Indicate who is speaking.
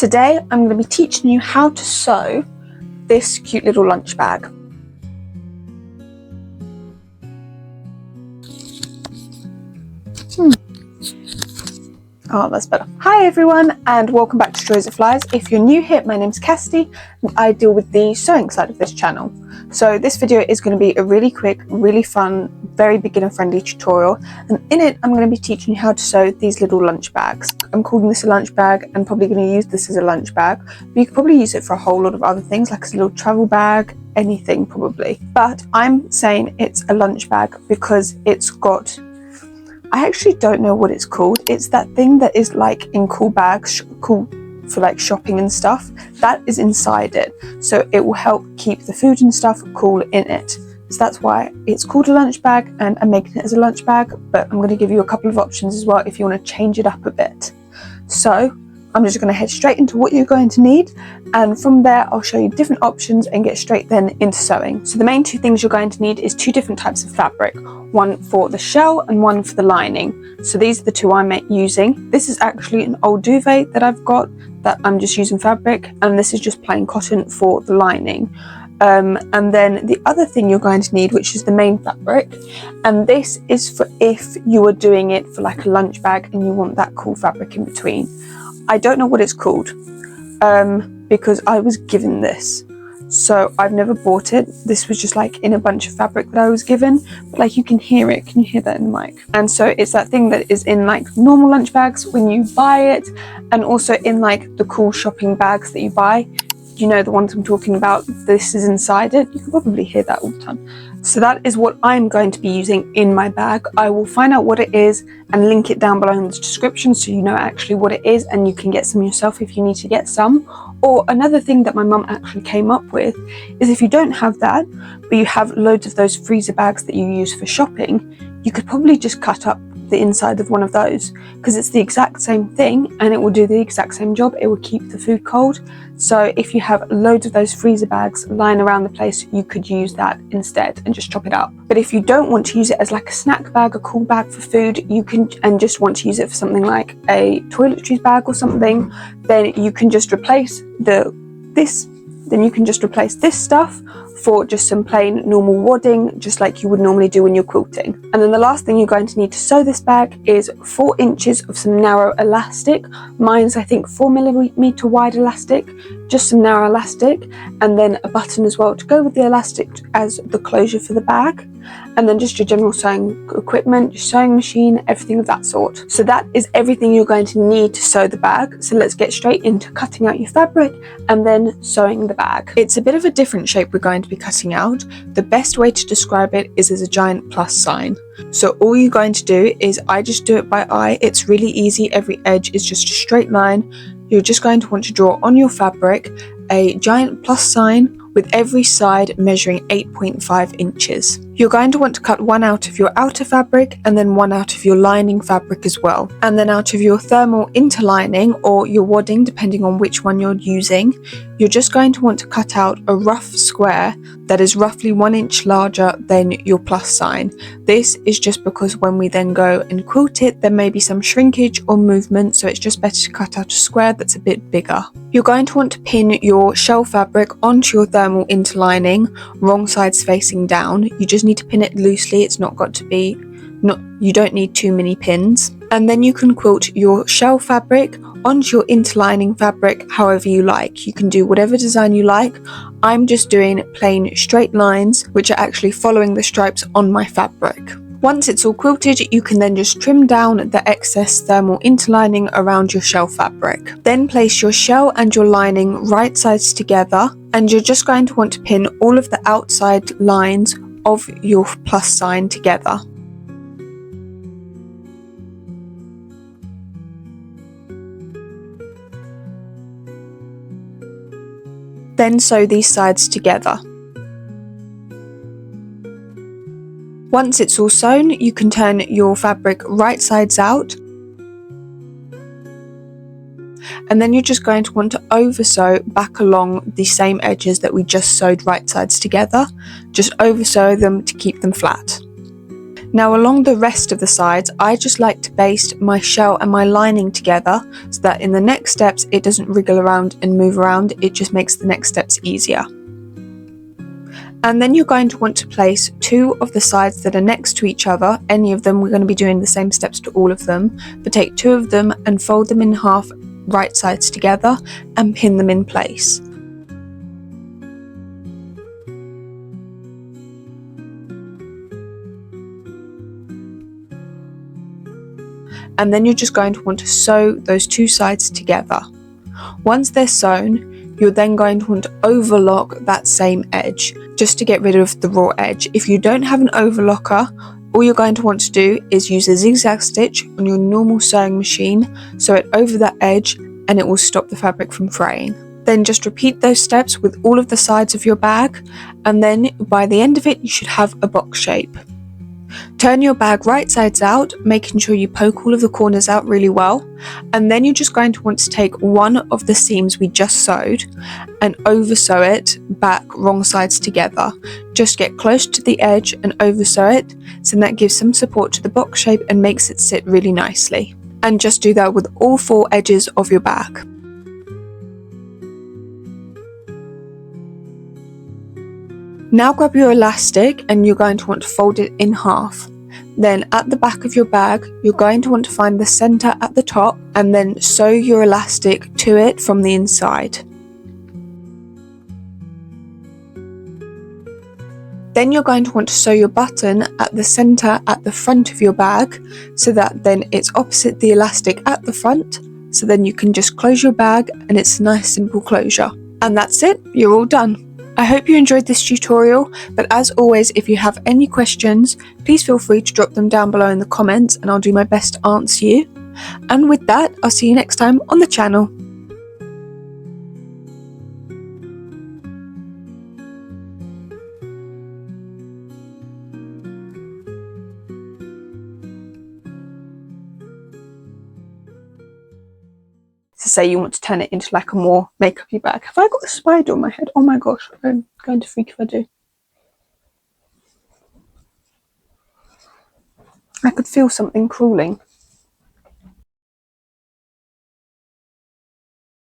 Speaker 1: Today I'm going to be teaching you how to sew this cute little lunch bag. Oh, that's better. Hi everyone and welcome back to Joys It Flies. If you're new here, my name's Cassidy and I deal with the sewing side of this channel. So this video is going to be a really quick, really fun, very beginner friendly tutorial, and in it I'm going to be teaching you how to sew these little lunch bags. I'm calling this a lunch bag and probably going to use this as a lunch bag, but you could probably use it for a whole lot of other things, like a little travel bag, anything probably. But I'm saying it's a lunch bag because it's got, I actually don't know what it's called. It's that thing that is like in cool bags, cool for like shopping and stuff, that is inside it. So it will help keep the food and stuff cool in it. So that's why it's called a lunch bag and I'm making it as a lunch bag, but I'm going to give you a couple of options as well if you want to change it up a bit. So I'm just going to head straight into what you're going to need, and from there I'll show you different options and get straight then into sewing. So the main two things you're going to need is two different types of fabric, one for the shell and one for the lining. So these are the two I'm using. This is actually an old duvet that I've got that I'm just using fabric, and this is just plain cotton for the lining. And then the other thing you're going to need, which is the main fabric, and this is for if you were doing it for like a lunch bag and you want that cool fabric in between. I don't know what it's called because I was given this, so I've never bought it. This was just like in a bunch of fabric that I was given, but like you can hear it. Can you hear that in the mic? And so it's that thing that is in like normal lunch bags when you buy it, and also in like the cool shopping bags that you buy. You know the ones I'm talking about, this is inside it. You can probably hear that all the time. So that is what I'm going to be using in my bag. I will find out what it is and link it down below in the description so you know actually what it is and you can get some yourself if you need to get some. Or another thing that my mum actually came up with is if you don't have that, but you have loads of those freezer bags that you use for shopping, you could probably just cut up the inside of one of those, because it's the exact same thing and it will do the exact same job. It will keep the food cold. So if you have loads of those freezer bags lying around the place, you could use that instead and just chop it up. But if you don't want to use it as like a snack bag, a cool bag for food, you can, and just want to use it for something like a toiletries bag or something, then you can just replace this stuff for just some plain normal wadding, just like you would normally do when you're quilting. And then the last thing you're going to need to sew this bag is 4 inches of some narrow elastic. Mine's I think 4mm wide elastic, just some narrow elastic, and then a button as well to go with the elastic as the closure for the bag. And then just your general sewing equipment, your sewing machine, everything of that sort. So that is everything you're going to need to sew the bag. So let's get straight into cutting out your fabric and then sewing the bag. It's a bit of a different shape we're going to be cutting out. The best way to describe it is as a giant plus sign. So all you're going to do is, I just do it by eye. It's really easy. Every edge is just a straight line. You're just going to want to draw on your fabric a giant plus sign with every side measuring 8.5 inches. You're going to want to cut one out of your outer fabric and then one out of your lining fabric as well. And then out of your thermal interlining or your wadding, depending on which one you're using, you're just going to want to cut out a rough square that is roughly 1 inch larger than your plus sign. This is just because when we then go and quilt it, there may be some shrinkage or movement, so it's just better to cut out a square that's a bit bigger. You're going to want to pin your shell fabric onto your thermal interlining, wrong sides facing down. You just need to pin it loosely. It's not got to be, you don't need too many pins. And then you can quilt your shell fabric onto your interlining fabric however you like. You can do whatever design you like. I'm just doing plain straight lines which are actually following the stripes on my fabric. Once it's all quilted, you can then just trim down the excess thermal interlining around your shell fabric. Then place your shell and your lining right sides together, and you're just going to want to pin all of the outside lines of your plus sign together. Then sew these sides together. Once it's all sewn, you can turn your fabric right sides out, and then you're just going to want to over sew back along the same edges that we just sewed right sides together. Just over sew them to keep them flat. Now along the rest of the sides, I just like to baste my shell and my lining together so that in the next steps it doesn't wriggle around and move around, it just makes the next steps easier. And then you're going to want to place 2 of the sides that are next to each other, any of them, we're going to be doing the same steps to all of them, but take 2 of them and fold them in half right sides together and pin them in place. And then you're just going to want to sew those 2 sides together. Once they're sewn, you're then going to want to overlock that same edge, just to get rid of the raw edge. If you don't have an overlocker, all you're going to want to do is use a zigzag stitch on your normal sewing machine, sew it over that edge, and it will stop the fabric from fraying. Then just repeat those steps with all of the sides of your bag, and then by the end of it you should have a box shape. Turn your bag right sides out, making sure you poke all of the corners out really well, and then you're just going to want to take one of the seams we just sewed and over sew it back wrong sides together. Just get close to the edge and over sew it, so that gives some support to the box shape and makes it sit really nicely. And just do that with all 4 edges of your bag. Now grab your elastic and you're going to want to fold it in half. Then at the back of your bag, you're going to want to find the center at the top and then sew your elastic to it from the inside. Then you're going to want to sew your button at the center at the front of your bag, so that then it's opposite the elastic at the front, so then you can just close your bag and it's a nice simple closure. And that's it, you're all done. I hope you enjoyed this tutorial, but as always, if you have any questions, please feel free to drop them down below in the comments and I'll do my best to answer you. And with that, I'll see you next time on the channel. To say you want to turn it into like a more makeup-y bag. Have I got a spider on my head? Oh my gosh, I'm going to freak if I do. I could feel something crawling.